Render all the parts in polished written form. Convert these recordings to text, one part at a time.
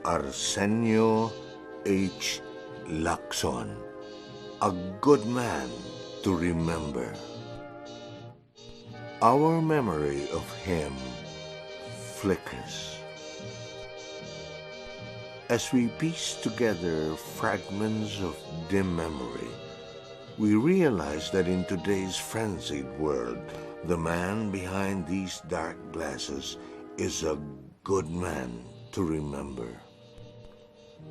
Arsenio H. Lacson, a good man to remember. Our memory of him flickers as we piece together fragments of dim memory. We realize that in today's frenzied world, the man behind these dark glasses is a good man to remember.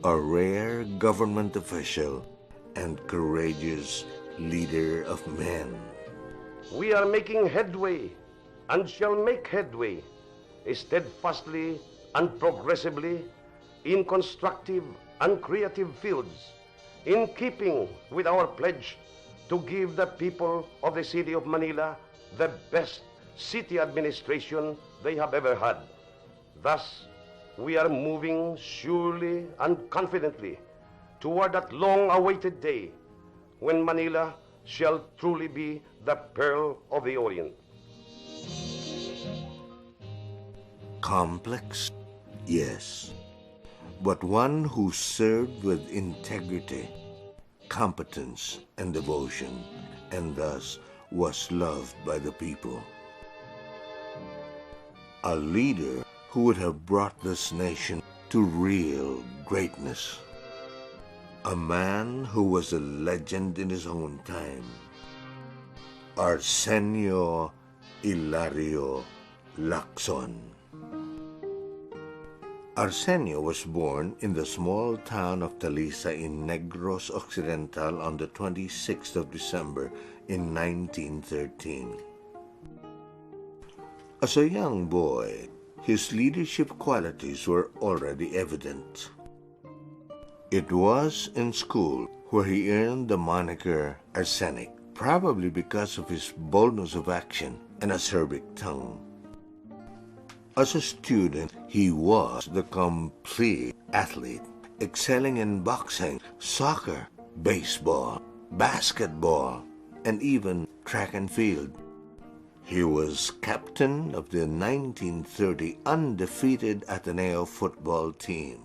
A rare government official and courageous leader of men. We are making headway and shall make headway steadfastly and progressively in constructive and creative fields, in keeping with our pledge to give the people of the city of Manila the best city administration they have ever had. Thus, we are moving surely and confidently toward that long-awaited day when Manila shall truly be the pearl of the Orient. Complex? Yes, but one who served with integrity, competence, and devotion, and thus was loved by the people. A leader who would have brought this nation to real greatness. A man who was a legend in his own time. Arsenio Hilario Lacson. Arsenio was born in the small town of Talisa in Negros Occidental on the 26th of December in 1913. As a young boy, his leadership qualities were already evident. It was in school where he earned the moniker Arsenic, probably because of his boldness of action and acerbic tongue. As a student, he was the complete athlete, excelling in boxing, soccer, baseball, basketball, and even track and field. He was captain of the 1930 undefeated Ateneo football team.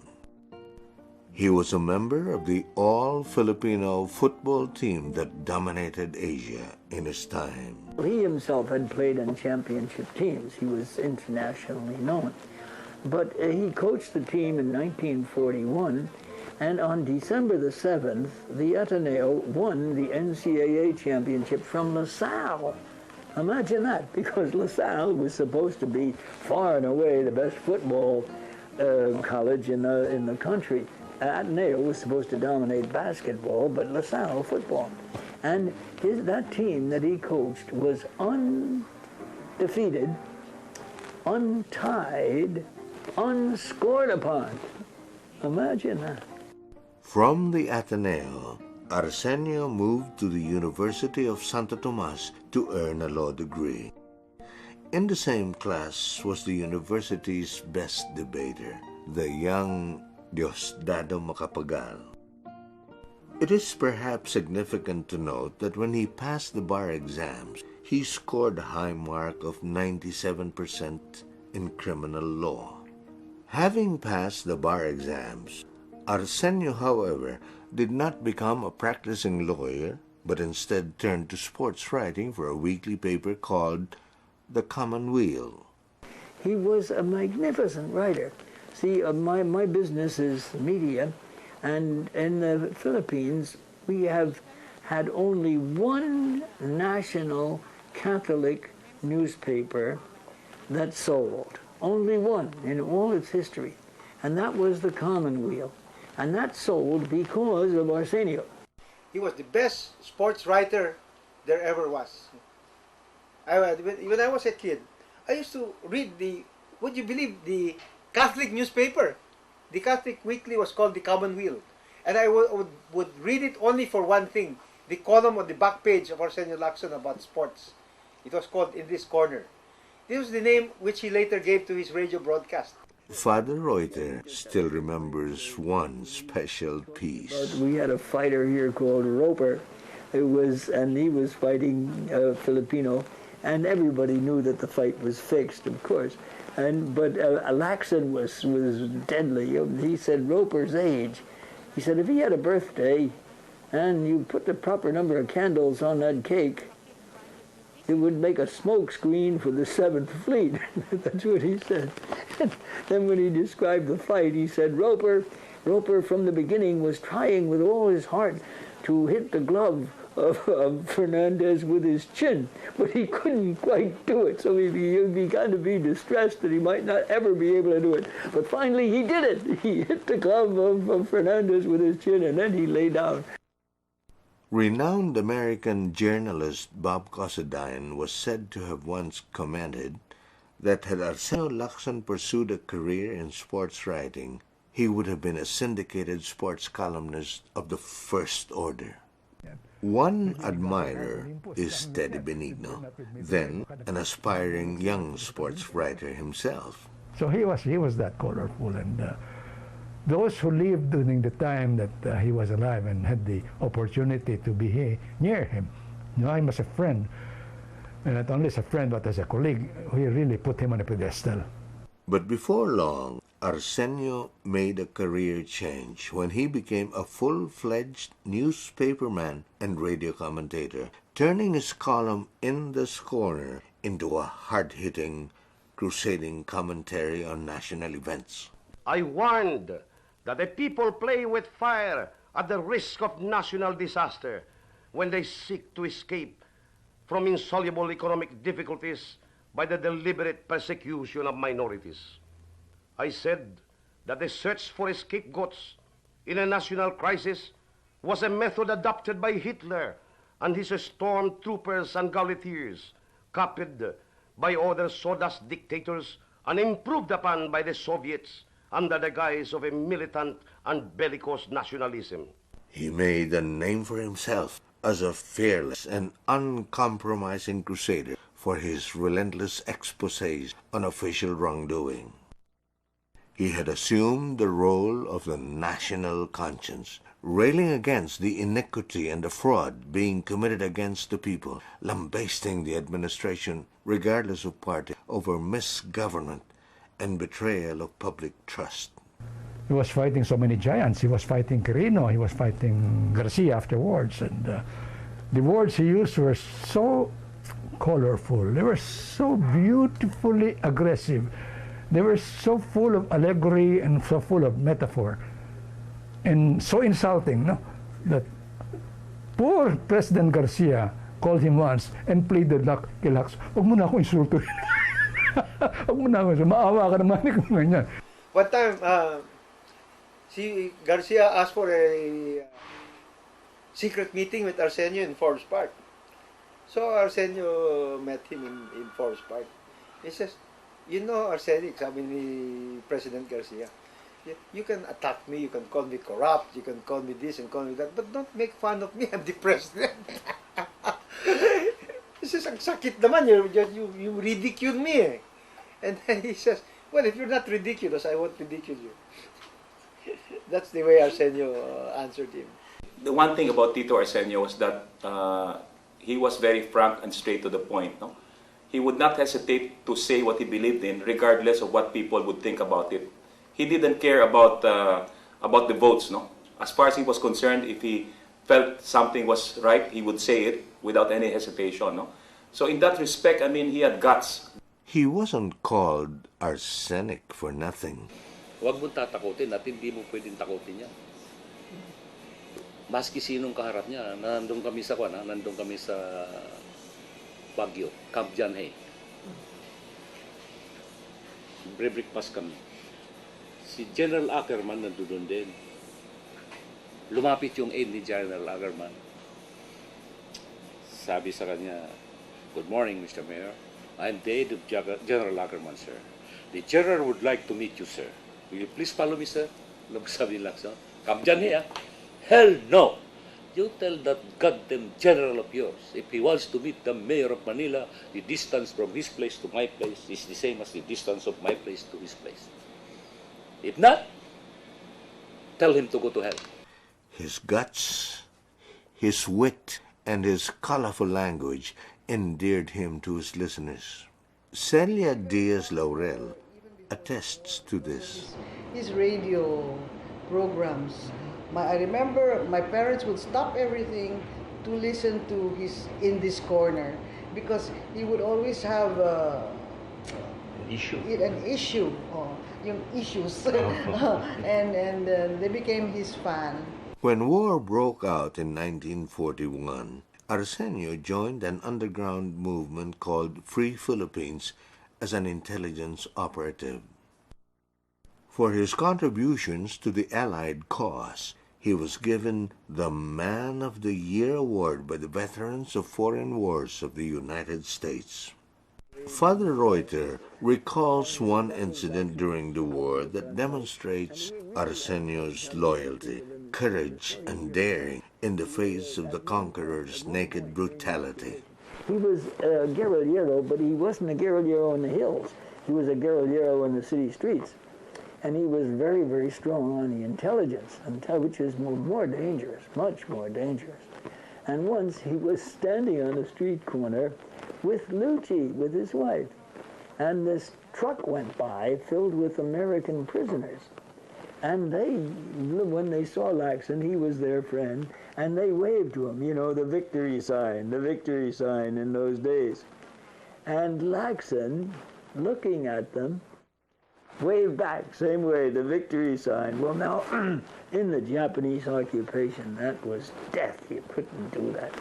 He was a member of the all-Filipino football team that dominated Asia in his time. He himself had played in championship teams. He was internationally known. But he coached the team in 1941, and on December the 7th, the Ateneo won the NCAA championship from LaSalle. Imagine that, because LaSalle was supposed to be far and away the best football college in the country. Ateneo was supposed to dominate basketball, but LaSalle football. And that team that he coached was undefeated, untied, unscored upon. Imagine that. From the Ateneo, Arsenio moved to the University of Santo Tomas to earn a law degree. In the same class was the university's best debater, the young Diosdado Macapagal. It is perhaps significant to note that when he passed the bar exams, he scored a high mark of 97% in criminal law. Having passed the bar exams, Arsenio, however, did not become a practicing lawyer, but instead turned to sports writing for a weekly paper called The Commonweal. He was a magnificent writer. See, my business is media, and in the Philippines, we have had only one national Catholic newspaper that sold. Only one in all its history. And that was the Commonweal. And that sold because of Arsenio. He was the best sports writer there ever was. When I was a kid, I used to read would you believe, the Catholic newspaper. The Catholic weekly was called The Commonweal. And I would read it only for one thing, the column on the back page of Arsenio Lacson about sports. It was called In This Corner. This was the name which he later gave to his radio broadcast. Father Reuter still remembers one special piece. But we had a fighter here called Roper, and he was fighting Filipino, and everybody knew that the fight was fixed, of course. But Lacson was deadly. He said Roper's age. He said if he had a birthday and you put the proper number of candles on that cake, it would make a smoke screen for the 7th Fleet. That's what he said. Then when he described the fight, he said Roper from the beginning was trying with all his heart to hit the glove of Fernandez with his chin, but he couldn't quite do it. So he began to be distressed that he might not ever be able to do it. But finally he did it. He hit the glove of Fernandez with his chin, and then he lay down. Renowned American journalist Bob Crusading was said to have once commented that had Arsenio Lacson pursued a career in sports writing, he would have been a syndicated sports columnist of the first order. One admirer is Teddy Benigno, then an aspiring young sports writer himself. So he was that colorful, and those who lived during the time that he was alive and had the opportunity to be near him, him as a friend, and not only as a friend but as a colleague, we really put him on a pedestal. But before long, Arsenio made a career change when he became a full-fledged newspaperman and radio commentator, turning his column in the Scorner into a hard-hitting, crusading commentary on national events. I warned that the people play with fire at the risk of national disaster when they seek to escape from insoluble economic difficulties by the deliberate persecution of minorities. I said that the search for scapegoats in a national crisis was a method adopted by Hitler and his stormtroopers and gauleiteers, copied by other sawdust dictators and improved upon by the Soviets under the guise of a militant and bellicose nationalism. He made a name for himself as a fearless and uncompromising crusader for his relentless exposés on official wrongdoing. He had assumed the role of the national conscience, railing against the iniquity and the fraud being committed against the people, lambasting the administration regardless of party over misgovernment and betrayal of public trust. He was fighting so many giants. He was fighting Quirino, he was fighting Garcia afterwards, and the words he used were so colorful, they were so beautifully aggressive, they were so full of allegory and so full of metaphor, and so insulting, no? That poor President Garcia called him once and pleaded kay Lacson, "Huwag mo na ako insulto." Huwag mo na ako, maawa ka naman kung ganyan. One time, Garcia asked for a secret meeting with Arsenio in Forbes Park. So Arsenio met him in Forbes Park. He says, "You know, Arsenio," sabi ni President Garcia, "you can attack me, you can call me corrupt, you can call me this and call me that, but don't make fun of me, I'm the president." He says, "Ang sakit naman, you ridicule me." And then he says, "Well, if you're not ridiculous, I won't ridicule you." That's the way Arsenio answered him. The one thing about Tito Arsenio was that he was very frank and straight to the point. No? He would not hesitate to say what he believed in, regardless of what people would think about it. He didn't care about the votes. No? As far as he was concerned, if he felt something was right, he would say it without any hesitation. No? So in that respect, I mean, he had guts. He wasn't called arsenic for nothing. Huwag mong tatakutin at hindi mo pwedeng takutin yan. Maski sinong kaharap niya, nandun kami sa Baguio, Camp Janhay. Breakfast kami. Si General Ackerman nandun din. Lumapit yung aide ni General Ackerman. Sabi sa kanya, "Good morning, Mr. Mayor. I'm the aide of General Ackerman, sir. The General would like to meet you, sir. Will you please follow me, sir?" Sabi ni Lacson, "Come dyan here." "Hell no! You tell that goddamn general of yours, if he wants to meet the mayor of Manila, the distance from his place to my place is the same as the distance of my place to his place. If not, tell him to go to hell." His guts, his wit, and his colorful language endeared him to his listeners. Celia Diaz-Laurel attests to this. His radio programs. I remember my parents would stop everything to listen to his In This Corner because he would always have an issue, yung issues, and they became his fan. When war broke out in 1941, Arsenio joined an underground movement called Free Philippines as an intelligence operative. For his contributions to the Allied cause, he was given the Man of the Year award by the Veterans of Foreign Wars of the United States. Father Reuter recalls one incident during the war that demonstrates Arsenio's loyalty, courage, and daring in the face of the conqueror's naked brutality. He was a guerrillero, but he wasn't a guerrillero in the hills. He was a guerrillero in the city streets. And he was very, very strong on the intelligence, which is more dangerous, much more dangerous. And once he was standing on a street corner with Lucci, with his wife, and this truck went by filled with American prisoners. And when they saw Lacson, he was their friend, and they waved to him, the victory sign in those days. And Lacson, looking at them, waved back, same way, the victory sign. Well, now, in the Japanese occupation, that was death. You couldn't do that.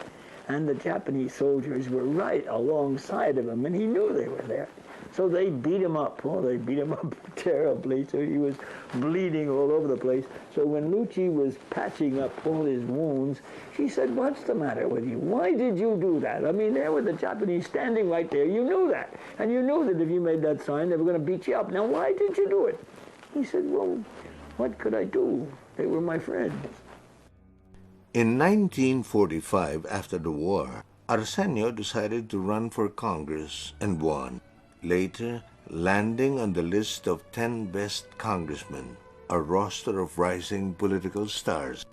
And the Japanese soldiers were right alongside of him, and he knew they were there. So they beat him up. Oh, they beat him up terribly, so he was bleeding all over the place. So when Lucci was patching up all his wounds, she said, "What's the matter with you? Why did you do that? I mean, there were the Japanese standing right there. You knew that. And you knew that if you made that sign, they were going to beat you up. Now, why did you do it?" He said, "Well, what could I do? They were my friends." In 1945, after the war, Arsenio decided to run for Congress and won, later landing on the list of 10 best congressmen, a roster of rising political stars,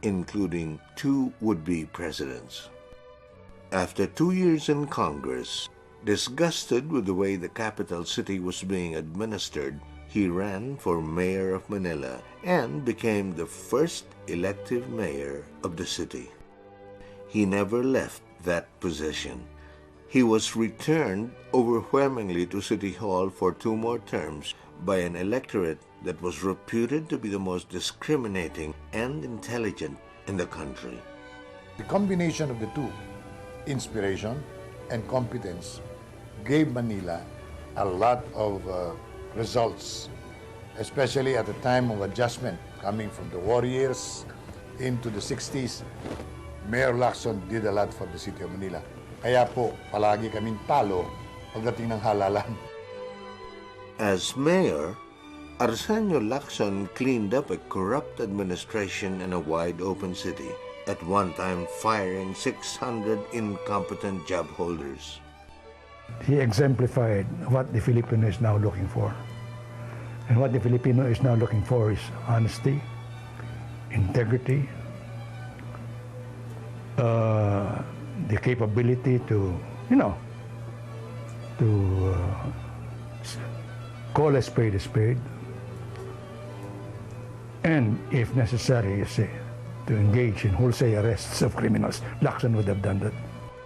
including 2 would-be presidents. After 2 years in Congress, disgusted with the way the capital city was being administered, he ran for mayor of Manila and became the first elective mayor of the city. He never left that position. He was returned overwhelmingly to City Hall for 2 more terms by an electorate that was reputed to be the most discriminating and intelligent in the country. The combination of the two, inspiration and competence, gave Manila a lot of results, especially at the time of adjustment coming from the war years into the 60s. Mayor Lacson did a lot for the city of Manila. Kaya po, palagi kaming talo pagdating ng halalan. As mayor, Arsenio Lacson cleaned up a corrupt administration in a wide-open city, at one time firing 600 incompetent job holders. He exemplified what the Filipino is now looking for. And what the Filipino is now looking for is honesty, integrity, the capability to call a spade, and if necessary, to engage in wholesale arrests of criminals. Lacson would have done that.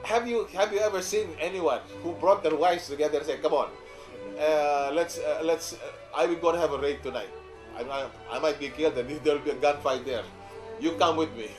Have you ever seen anyone who brought their wives together and said, "Come on, let's I'm going to have a raid tonight. I might be killed and there will be a gunfight there. You come with me."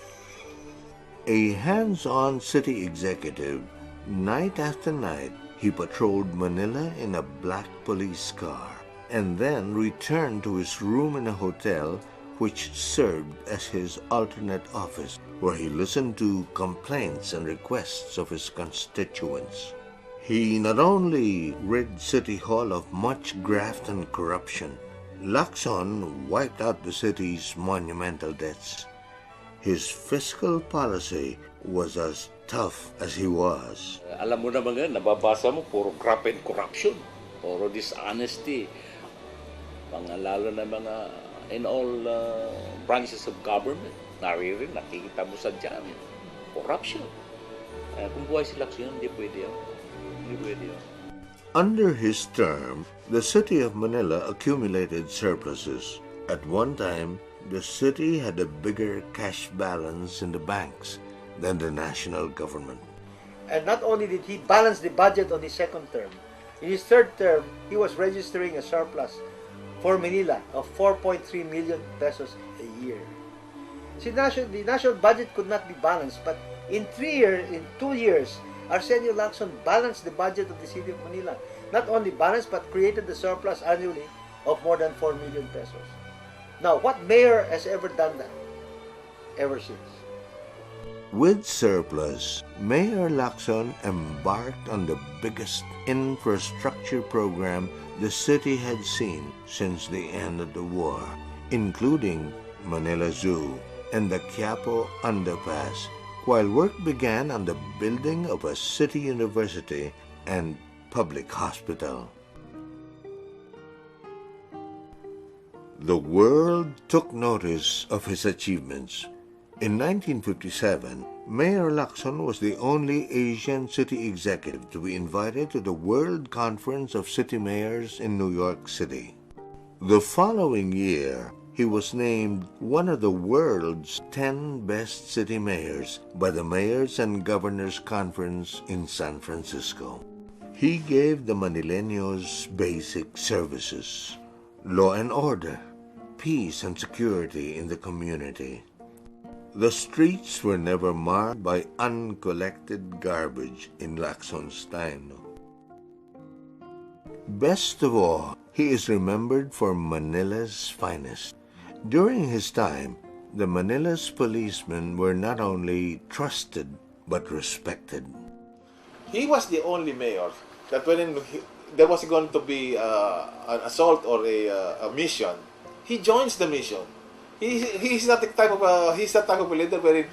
A hands-on city executive, night after night, he patrolled Manila in a black police car and then returned to his room in a hotel which served as his alternate office, where he listened to complaints and requests of his constituents. He not only rid City Hall of much graft and corruption, Lacson wiped out the city's monumental debts. His fiscal policy was as tough as he was. Alam mo naman nga, nababasa mo, puro graft and corruption, puro dishonesty. Lalo na mga in all branches of government, nakikita mo sa dyan, corruption. Kung buhay si Lacson, hindi pwede yun. Hindi pwede yun. Under his term, the city of Manila accumulated surpluses. At one time, the city had a bigger cash balance in the banks than the national government. And not only did he balance the budget on his second term, in his third term, he was registering a surplus for Manila of 4.3 million pesos a year. See, the national budget could not be balanced, but in 2 years, Arsenio Lacson balanced the budget of the city of Manila. Not only balanced, but created the surplus annually of more than 4 million pesos. Now, what mayor has ever done that? Ever since. With surplus, Mayor Lacson embarked on the biggest infrastructure program the city had seen since the end of the war, including Manila Zoo and the Quiapo Underpass, while work began on the building of a city university and public hospital. The world took notice of his achievements. In 1957, Mayor Lacson was the only Asian city executive to be invited to the World Conference of City Mayors in New York City. The following year, he was named one of the world's 10 best city mayors by the Mayors and Governors Conference in San Francisco. He gave the Manileños basic services, law and order, peace and security in the community. The streets were never marred by uncollected garbage in Lacson's time. Best of all, he is remembered for Manila's finest. During his time, the Manila's policemen were not only trusted but respected. He was the only mayor that when there was going to be an assault or a mission, he joins the mission. He's not the type of a leader wherein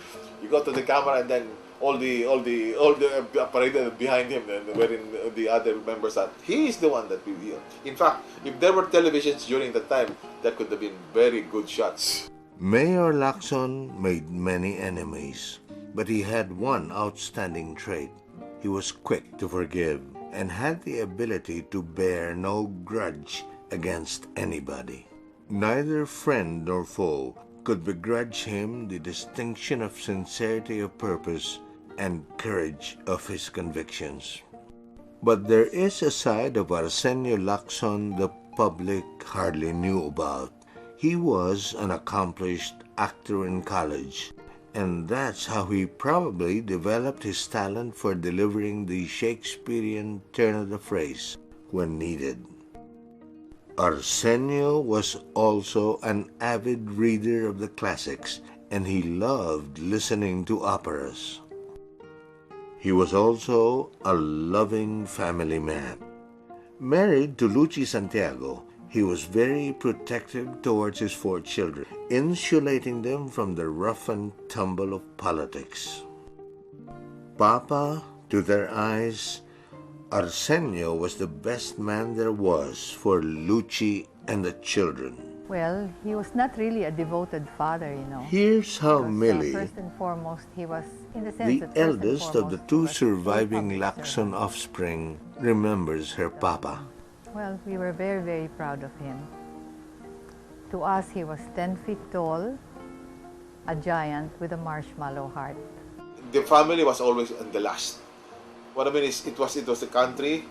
you go to the camera and then all the parade behind him and wherein the other members are. He is the one that we hear. In fact, if there were televisions during that time, that could have been very good shots. Mayor Lacson made many enemies, but he had one outstanding trait. He was quick to forgive and had the ability to bear no grudge against anybody. Neither friend nor foe could begrudge him the distinction of sincerity of purpose and courage of his convictions. But there is a side of Arsenio Lacson the public hardly knew about. He was an accomplished actor in college, and that's how he probably developed his talent for delivering the Shakespearean turn of the phrase when needed. Arsenio was also an avid reader of the classics, and he loved listening to operas. He was also a loving family man. Married to Lucy Santiago, he was very protective towards his 4 children, insulating them from the rough and tumble of politics. Papa, to their eyes, Arsenio was the best man there was for Lucy and the children. Well, he was not really a devoted father, you know. Here's how Because, Millie, first and foremost, he was, in the sense the that first and eldest of the foremost, 2 he was a surviving public Lacson servant. offspring, remembers her papa. Well, we were very, very proud of him. To us, he was 10 feet tall, a giant with a marshmallow heart. The family was always on the last. What I mean is, it was the country,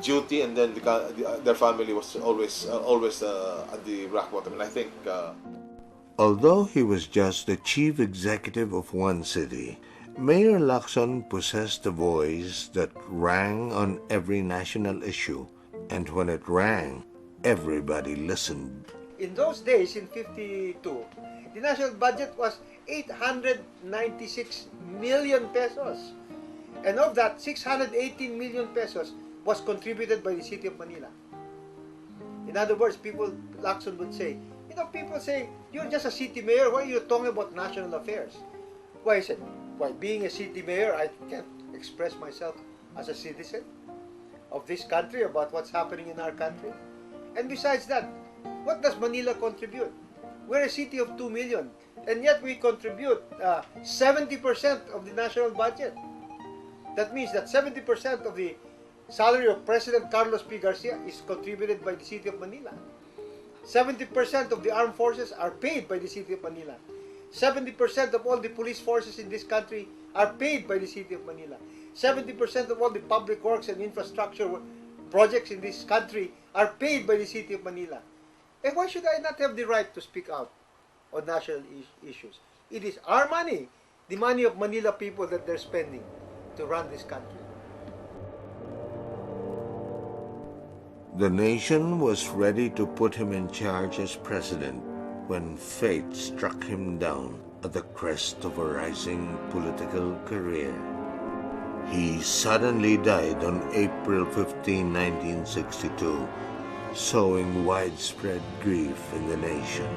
duty, and then their family was always at the rock bottom. And I think. Although he was just the chief executive of one city, Mayor Lacson possessed a voice that rang on every national issue, and when it rang, everybody listened. In those days, in 52, the national budget was 896 million pesos. And of that, 618 million pesos was contributed by the city of Manila. In other words, Lacson would say, people say, you're just a city mayor, why are you talking about national affairs? Why is it? Why, being a city mayor, I can't express myself as a citizen of this country about what's happening in our country? And besides that, what does Manila contribute? We're a city of 2 million, and yet we contribute 70% of the national budget. That means that 70% of the salary of President Carlos P. Garcia is contributed by the City of Manila. 70% of the armed forces are paid by the City of Manila. 70% of all the police forces in this country are paid by the City of Manila. 70% of all the public works and infrastructure projects in this country are paid by the City of Manila. And why should I not have the right to speak out on national issues? It is our money, the money of Manila people that they're spending to run this country. The nation was ready to put him in charge as president when fate struck him down at the crest of a rising political career. He suddenly died on April 15, 1962, sowing widespread grief in the nation.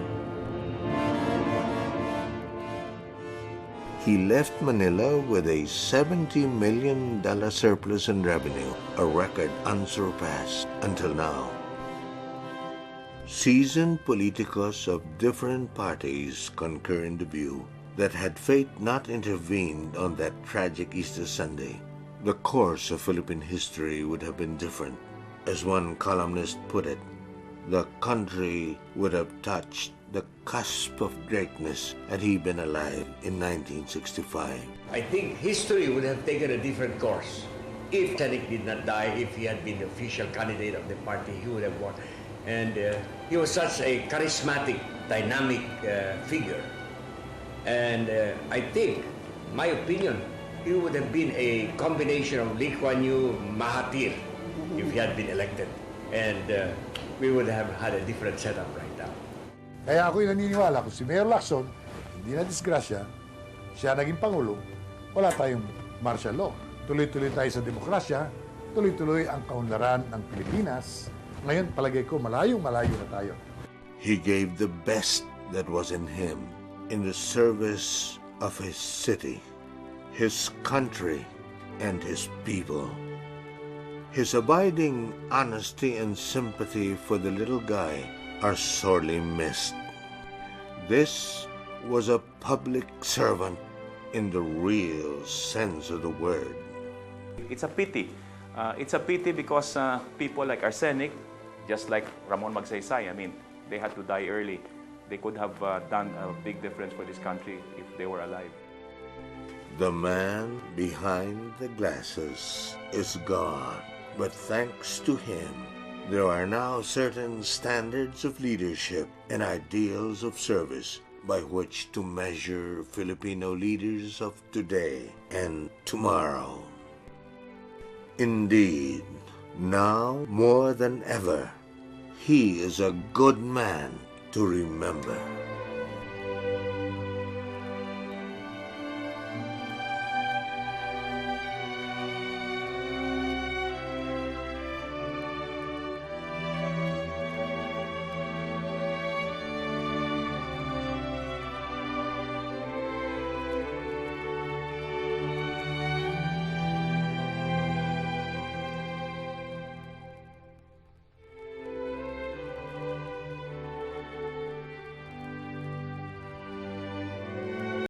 He left Manila with a $70 million surplus in revenue, a record unsurpassed until now. Seasoned politicos of different parties concur in the view that had fate not intervened on that tragic Easter Sunday, the course of Philippine history would have been different. As one columnist put it, the country would have touched the cusp of greatness had he been alive in 1965. I think history would have taken a different course. If Senig did not die, if he had been the official candidate of the party, he would have won. And he was such a charismatic, dynamic figure. And I think, my opinion, he would have been a combination of Lee Kuan Yew, Mahathir, if he had been elected. And we would have had a different setup right now. Kaya ako'y naniniwala kung si Mayor Lacson hindi na disgrasya, siya naging Pangulo, wala tayong martial law. Tuloy-tuloy tayo sa demokrasya, tuloy-tuloy ang kaunlaran ng Pilipinas. Ngayon, palagay ko, malayong-malayo na tayo. He gave the best that was in him in the service of his city, his country, and his people. His abiding honesty and sympathy for the little guy are sorely missed. This was a public servant in the real sense of the word. It's a pity. It's a pity because people like Arsenic, just like Ramon Magsaysay, I mean, they had to die early. They could have done a big difference for this country if they were alive. The man behind the glasses is gone, but thanks to him, there are now certain standards of leadership and ideals of service by which to measure Filipino leaders of today and tomorrow. Indeed, now more than ever, he is a good man to remember.